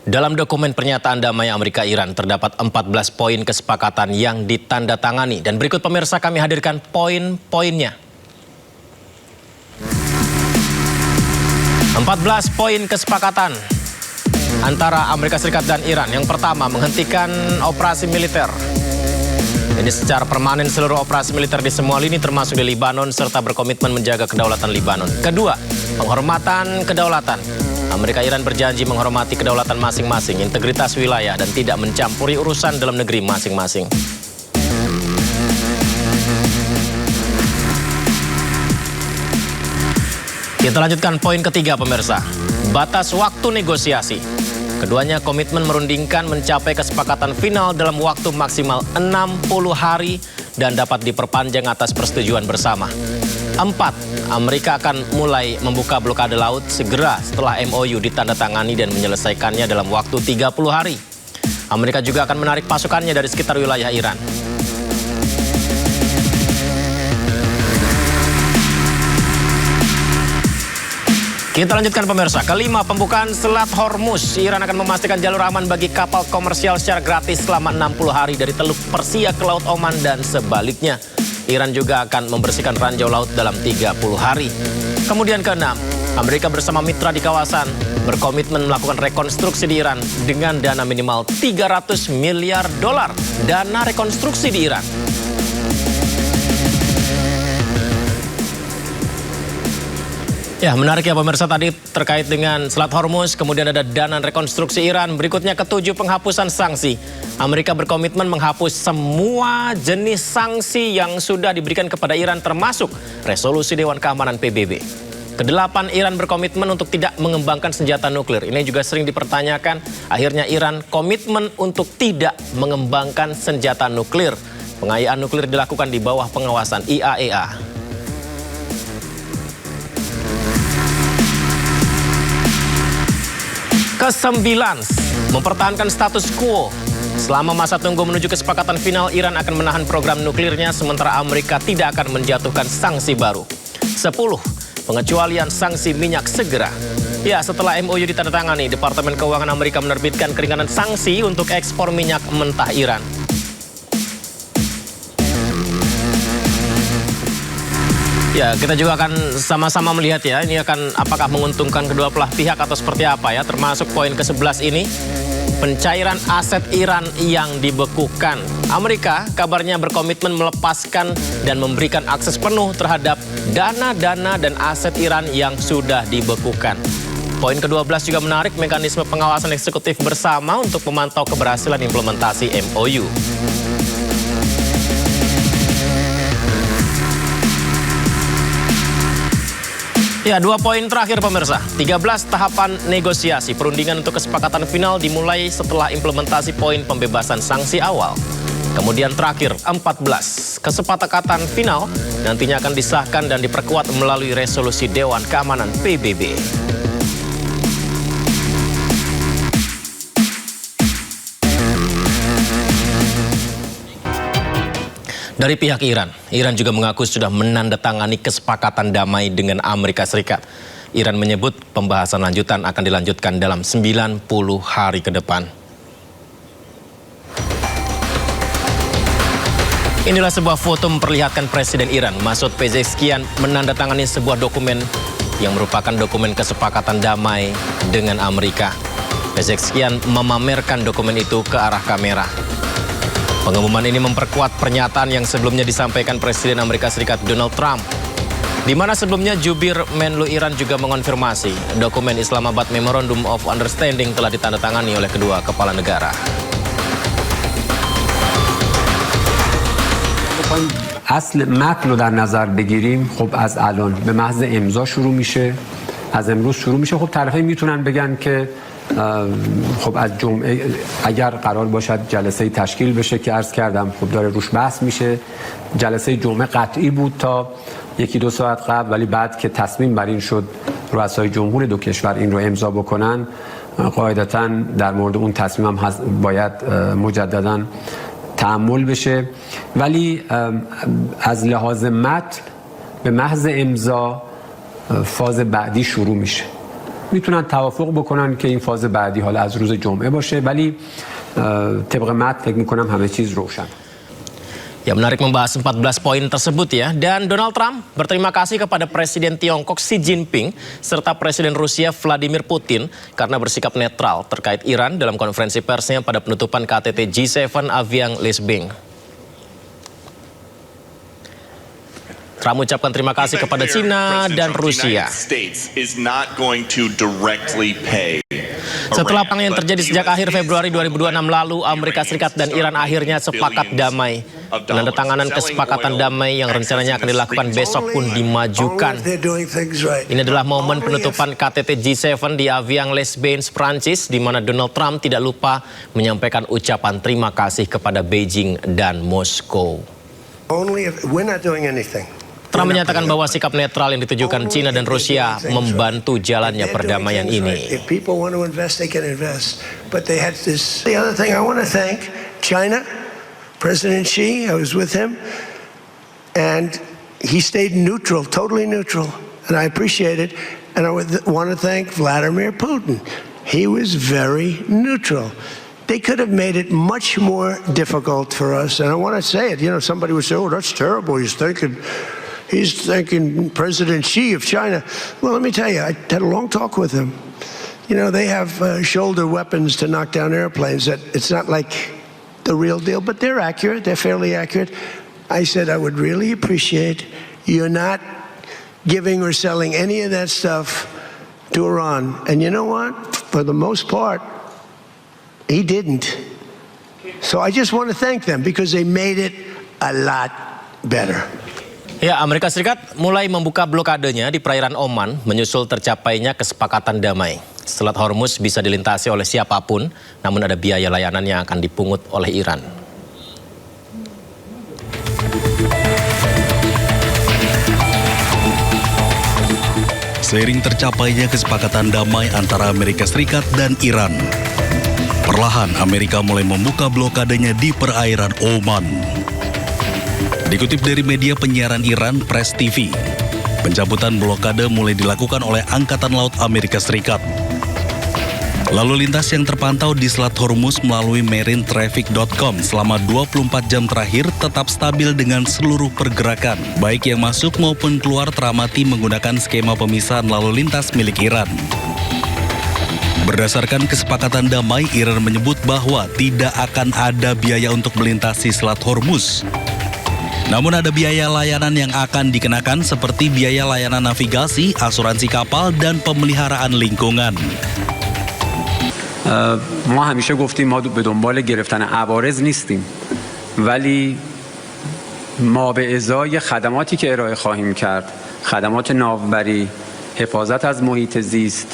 Dalam dokumen pernyataan damai Amerika-Iran terdapat 14 poin kesepakatan yang ditandatangani. Dan berikut pemirsa kami hadirkan poin-poinnya. 14 poin kesepakatan antara Amerika Serikat dan Iran. Yang pertama, menghentikan operasi militer. Ini secara permanen seluruh operasi militer di semua lini termasuk di Libanon serta berkomitmen menjaga kedaulatan Libanon. Kedua, penghormatan kedaulatan. Amerika-Iran berjanji menghormati kedaulatan masing-masing, integritas wilayah, dan tidak mencampuri urusan dalam negeri masing-masing. Kita lanjutkan poin ketiga, pemirsa. Batas waktu negosiasi. Keduanya komitmen merundingkan mencapai kesepakatan final dalam waktu maksimal 60 hari dan dapat diperpanjang atas persetujuan bersama. 4. Amerika akan mulai membuka blokade laut segera setelah MOU ditandatangani dan menyelesaikannya dalam waktu 30 hari. Amerika juga akan menarik pasukannya dari sekitar wilayah Iran. Kita lanjutkan, pemirsa. Kelima, pembukaan Selat Hormuz. Iran akan memastikan jalur aman bagi kapal komersial secara gratis selama 60 hari dari Teluk Persia ke Laut Oman dan sebaliknya. Iran juga akan membersihkan ranjau laut dalam 30 hari. Kemudian keenam, Amerika bersama mitra di kawasan berkomitmen melakukan rekonstruksi di Iran dengan dana minimal 300 miliar dolar. Dana rekonstruksi di Iran. Ya, menarik ya pemirsa, tadi terkait dengan Selat Hormuz, kemudian ada dana rekonstruksi Iran. Berikutnya ketujuh, penghapusan sanksi. Amerika berkomitmen menghapus semua jenis sanksi yang sudah diberikan kepada Iran termasuk resolusi Dewan Keamanan PBB. Kedelapan, Iran berkomitmen untuk tidak mengembangkan senjata nuklir. Ini juga sering dipertanyakan, akhirnya Iran komitmen untuk tidak mengembangkan senjata nuklir. Pengayaan nuklir dilakukan di bawah pengawasan IAEA. Kesembilan, mempertahankan status quo. Selama masa tunggu menuju kesepakatan final, Iran akan menahan program nuklirnya sementara Amerika tidak akan menjatuhkan sanksi baru. 10, pengecualian sanksi minyak segera. Ya, setelah MOU ditandatangani, Departemen Keuangan Amerika menerbitkan keringanan sanksi untuk ekspor minyak mentah Iran. Ya, kita juga akan sama-sama melihat ya, ini akan apakah menguntungkan kedua belah pihak atau seperti apa ya, termasuk poin ke-11 ini, pencairan aset Iran yang dibekukan. Amerika kabarnya berkomitmen melepaskan dan memberikan akses penuh terhadap dana-dana dan aset Iran yang sudah dibekukan. Poin ke-12 juga menarik, mekanisme pengawasan eksekutif bersama untuk memantau keberhasilan implementasi MOU. Ya, 2 poin terakhir pemirsa. 13, tahapan negosiasi. Perundingan untuk kesepakatan final dimulai setelah implementasi poin pembebasan sanksi awal. Kemudian terakhir, 14, kesepakatan final nantinya akan disahkan dan diperkuat melalui resolusi Dewan Keamanan PBB. Dari pihak Iran juga mengaku sudah menandatangani kesepakatan damai dengan Amerika Serikat. Iran menyebut pembahasan lanjutan akan dilanjutkan dalam 90 hari ke depan. Inilah sebuah foto memperlihatkan Presiden Iran, Masoud Pezeshkian, menandatangani sebuah dokumen yang merupakan dokumen kesepakatan damai dengan Amerika. Pezeshkian memamerkan dokumen itu ke arah kamera. Pengumuman ini memperkuat pernyataan yang sebelumnya disampaikan Presiden Amerika Serikat Donald Trump, di mana sebelumnya jubir Menlu Iran juga mengonfirmasi dokumen Islamabad Memorandum of Understanding telah ditandatangani oleh kedua kepala negara. اصل متن رو در نظر بگیریم خب از الان به محض امضا شروع میشه، از امروز شروع میشه. خب طرفین میتونن بگن که خب از جمعه اگر قرار باشد جلسه تشکیل بشه که عرض کردم خب داره روش بحث میشه. جلسه جمعه قطعی بود تا 1-2 ساعت قبل، ولی بعد که تصمیم بر این شد رؤسای جمهور دو کشور این رو امضا بکنن، قاعدتاً در مورد اون تصمیم هم باید مجدداً تعامل بشه. ولی از لحاظ متن به محض امضا فاز بعدی شروع میشه. میتونن توافق بکنن که این فاز بعدی حالا از روز جمعه باشه ولی طبق متن فکر میکنم همه چیز روشن. Ya, menarik membahas 14 poin tersebut ya. Dan Donald Trump berterima kasih kepada Presiden Tiongkok Xi Jinping serta Presiden Rusia Vladimir Putin karena bersikap netral terkait Iran dalam konferensi persnya pada penutupan KTT G7 Avian Lisbon. Trump mengucapkan terima kasih kepada China dan Rusia. Setelah perang yang terjadi sejak akhir Februari 2026 lalu, Amerika Serikat dan Iran akhirnya sepakat damai. Penandatanganan kesepakatan damai yang rencananya akan dilakukan besok pun dimajukan. Ini adalah momen penutupan KTT G7 di Avian Lisbon, Prancis, di mana Donald Trump tidak lupa menyampaikan ucapan terima kasih kepada Beijing dan Moskow. Trump menyatakan bahwa sikap netral yang ditujukan China dan Rusia membantu jalannya perdamaian ini. China, President Xi, I was with him, and he stayed neutral, totally neutral, and I appreciate it. And I want to thank Vladimir Putin. He was very neutral. They could have made it much more difficult for us, and I want to say it. You know, somebody would say, "Oh, that's terrible. He's thanking President Xi of China." Well, let me tell you, I had a long talk with him. You know, they have shoulder weapons to knock down airplanes. That it's not like the real deal, but they're accurate. They're fairly accurate. I said I would really appreciate you're not giving or selling any of that stuff to Iran. And you know what? For the most part, he didn't. So I just want to thank them because they made it a lot better. Ya, Amerika Serikat mulai membuka blokadenya di perairan Oman menyusul tercapainya kesepakatan damai. Selat Hormuz bisa dilintasi oleh siapapun, namun ada biaya layanan yang akan dipungut oleh Iran. Seiring tercapainya kesepakatan damai antara Amerika Serikat dan Iran, perlahan Amerika mulai membuka blokadenya di perairan Oman. Dikutip dari media penyiaran Iran, Press TV, pencabutan blokade mulai dilakukan oleh Angkatan Laut Amerika Serikat. Lalu lintas yang terpantau di Selat Hormuz melalui marinetraffic.com selama 24 jam terakhir tetap stabil dengan seluruh pergerakan, baik yang masuk maupun keluar teramati menggunakan skema pemisahan lalu lintas milik Iran. Berdasarkan kesepakatan damai, Iran menyebut bahwa tidak akan ada biaya untuk melintasi Selat Hormuz. Namun ada biaya layanan yang akan dikenakan seperti biaya layanan navigasi, asuransi kapal, dan pemeliharaan lingkungan. ما همیشه گفتیم ما به دنبال گرفتن عوارض نیستیم ولی ما به ازای خدماتی که ارائه خواهیم کرد، خدمات ناوبری، حفاظت از محیط زیست،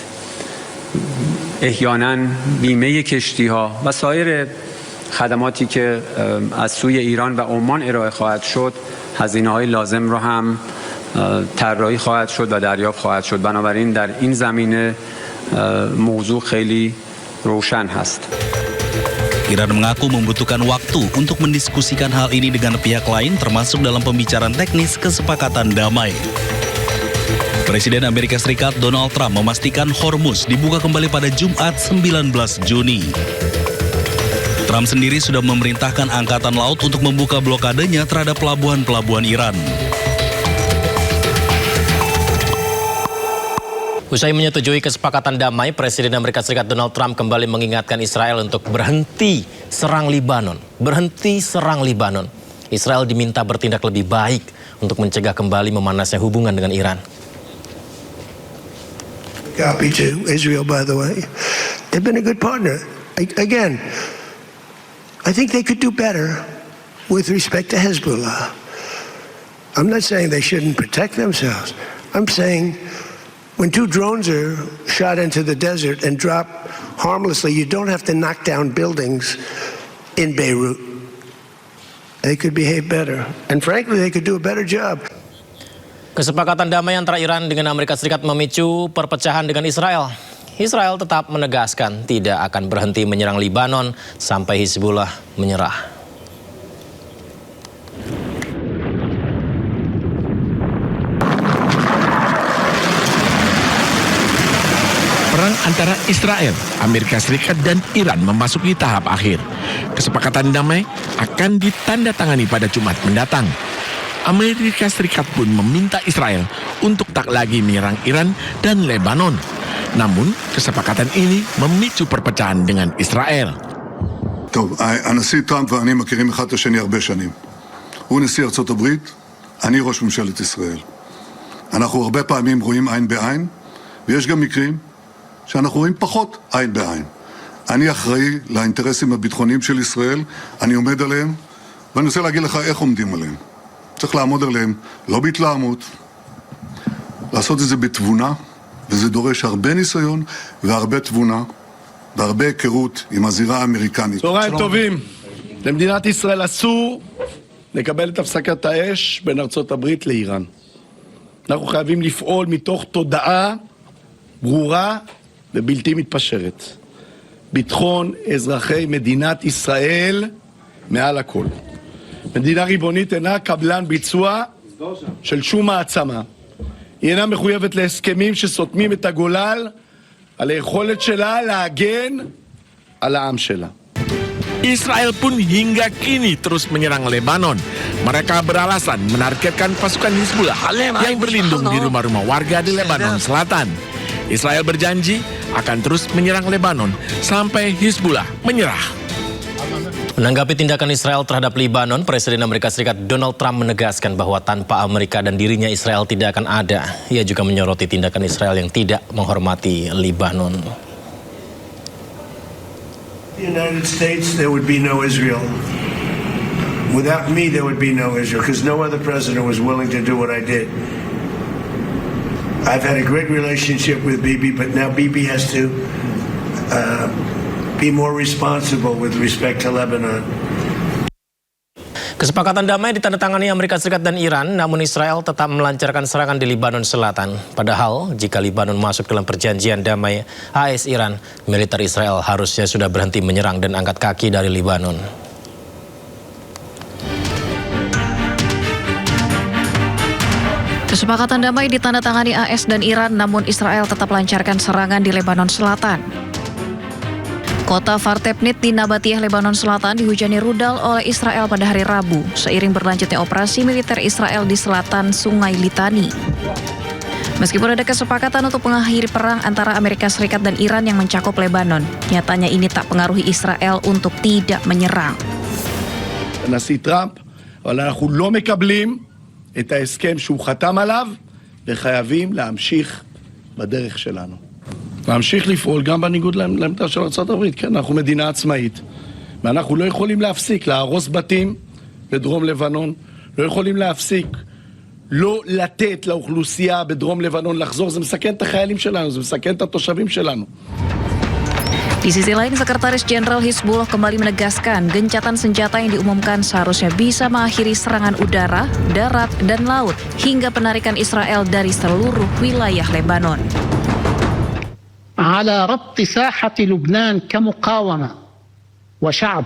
احیانا بیمه کشتی‌ها و سایر خدماتی که از سوی ایران و عمان ارائه خواهد شد، هزینه‌های لازم را هم طراحی خواهد شد و دریافت خواهد شد. بنابراین در این زمینه موضوع خیلی روشن هست. Iran mengaku membutuhkan waktu untuk mendiskusikan hal ini dengan pihak lain termasuk dalam pembicaraan teknis kesepakatan damai. Presiden Amerika Serikat Donald Trump memastikan Hormuz dibuka kembali pada Jumat 19 Juni. Trump sendiri sudah memerintahkan Angkatan Laut untuk membuka blokadenya terhadap pelabuhan-pelabuhan Iran. Usai menyetujui kesepakatan damai, Presiden Amerika Serikat Donald Trump kembali mengingatkan Israel untuk berhenti serang Libanon. Berhenti serang Libanon. Israel diminta bertindak lebih baik untuk mencegah kembali memanasnya hubungan dengan Iran. Copy to Israel, by the way. They've been a good partner. Again, I think they could do better with respect to Hezbollah. I'm not saying they shouldn't protect themselves. I'm saying when two drones are shot into the desert and drop harmlessly, you don't have to knock down buildings in Beirut. They could behave better. And frankly, they could do a better job. Kesepakatan damai antara Iran dengan Amerika Serikat memicu perpecahan dengan Israel. Israel tetap menegaskan tidak akan berhenti menyerang Libanon sampai Hizbullah menyerah. antara Israel, Amerika Serikat, dan Iran memasuki tahap akhir. Kesepakatan damai akan ditandatangani pada Jumat mendatang. Amerika Serikat pun meminta Israel untuk tak lagi menyerang Iran dan Lebanon. Namun, kesepakatan ini memicu perpecahan dengan Israel. טוב, הנשיא טראמפ ואני מכירים אחד את השני הרבה שנים. הוא נשיא ארצות הברית, אני ראש ממשלת ישראל. אנחנו הרבה פעמים רואים עין בעין, ויש גם מקרים שאנחנו רואים פחות עין בעין. אני אחראי לאינטרסים הביטחוניים של ישראל, אני עומד עליהם, ואני רוצה להגיד לך איך עומדים עליהם. צריך לעמוד עליהם, לא בהתלהמות, לעשות את זה בתבונה, וזה דורש הרבה ניסיון והרבה תבונה, והרבה היכרות עם הזירה האמריקנית. צהריים טובים. למדינת ישראל אסור לקבל את הפסקת האש בין ארצות הברית לאיראן. אנחנו חייבים לפעול מתוך תודעה ברורה ובלתי מתפשרת. ביטחון אזרחי מדינת ישראל מעל הכל. מדינה ריבונית אינה קבלן ביצוע של שום מעצמה. היא אינה מחויבת להסכמים שסותמים את הגולל על היכולת שלה להגן על העם שלה. Israel pun hingga kini terus menyerang Lebanon. Mereka beralasan menargetkan pasukan Hizbullah yang berlindung di rumah-rumah warga di Lebanon Selatan. Israel berjanji akan terus menyerang Lebanon sampai Hizbullah menyerah. Menanggapi tindakan Israel terhadap Lebanon, Presiden Amerika Serikat Donald Trump menegaskan bahwa tanpa Amerika dan dirinya Israel tidak akan ada. Ia juga menyoroti tindakan Israel yang tidak menghormati Lebanon. The United States, there would be no Israel. Without me, there would be no Israel, because no other president was willing to do what I did. I've had a great relationship with Bibi, but now Bibi has to be more responsible with respect to Lebanon. Kesepakatan damai ditandatangani Amerika Serikat dan Iran, namun Israel tetap melancarkan serangan di Lebanon Selatan. Padahal, jika Lebanon masuk dalam perjanjian damai AS Iran, militer Israel harusnya sudah berhenti menyerang dan angkat kaki dari Lebanon. Kesepakatan damai ditandatangani AS dan Iran, namun Israel tetap lancarkan serangan di Lebanon Selatan. Kota Fartebnit di Nabatiyah, Lebanon Selatan dihujani rudal oleh Israel pada hari Rabu, seiring berlanjutnya operasi militer Israel di selatan Sungai Litani. Meskipun ada kesepakatan untuk mengakhiri perang antara Amerika Serikat dan Iran yang mencakup Lebanon, nyatanya ini tak pengaruhi Israel untuk tidak menyerang. הנשיא טראמפ, אבל אנחנו לא מקבלים את ההסכם שהוא חתם עליו, וחייבים להמשיך בדרך שלנו. להמשיך לפעול גם בניגוד לעמדה של ארצות הברית. כן, אנחנו מדינה עצמאית, ואנחנו לא יכולים להפסיק להרוס בתים בדרום לבנון, לא יכולים להפסיק לא לתת לאוכלוסייה בדרום לבנון לחזור. זה מסכן את החיילים שלנו, זה מסכן את התושבים שלנו. Di sisi lain, Sekretaris Jenderal Hizbullah kembali menegaskan gencatan senjata yang diumumkan seharusnya bisa mengakhiri serangan udara, darat, dan laut hingga penarikan Israel dari seluruh wilayah Lebanon. على ربط ساحة لبنان كمقاومة وشعب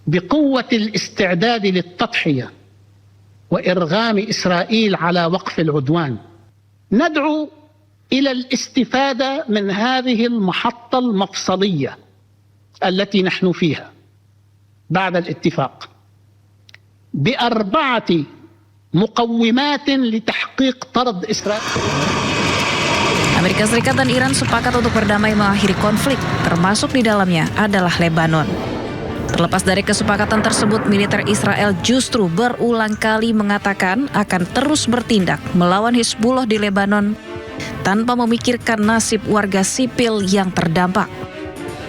بقوة الاستعداد للتضحية وإرغام إسرائيل على وقف العدوان. ندعو إلى الاستفادة من هذه المحطة المفصلية التي نحن فيها بعد الاتفاق ب4 مقومات لتحقيق طرد إسرائيل. Amerika Serikat dan Iran sepakat untuk berdamai mengakhiri konflik, termasuk di dalamnya adalah Lebanon. Terlepas dari kesepakatan tersebut, militer Israel justru berulang kali mengatakan akan terus bertindak melawan Hizbullah di Lebanon tanpa memikirkan nasib warga sipil yang terdampak.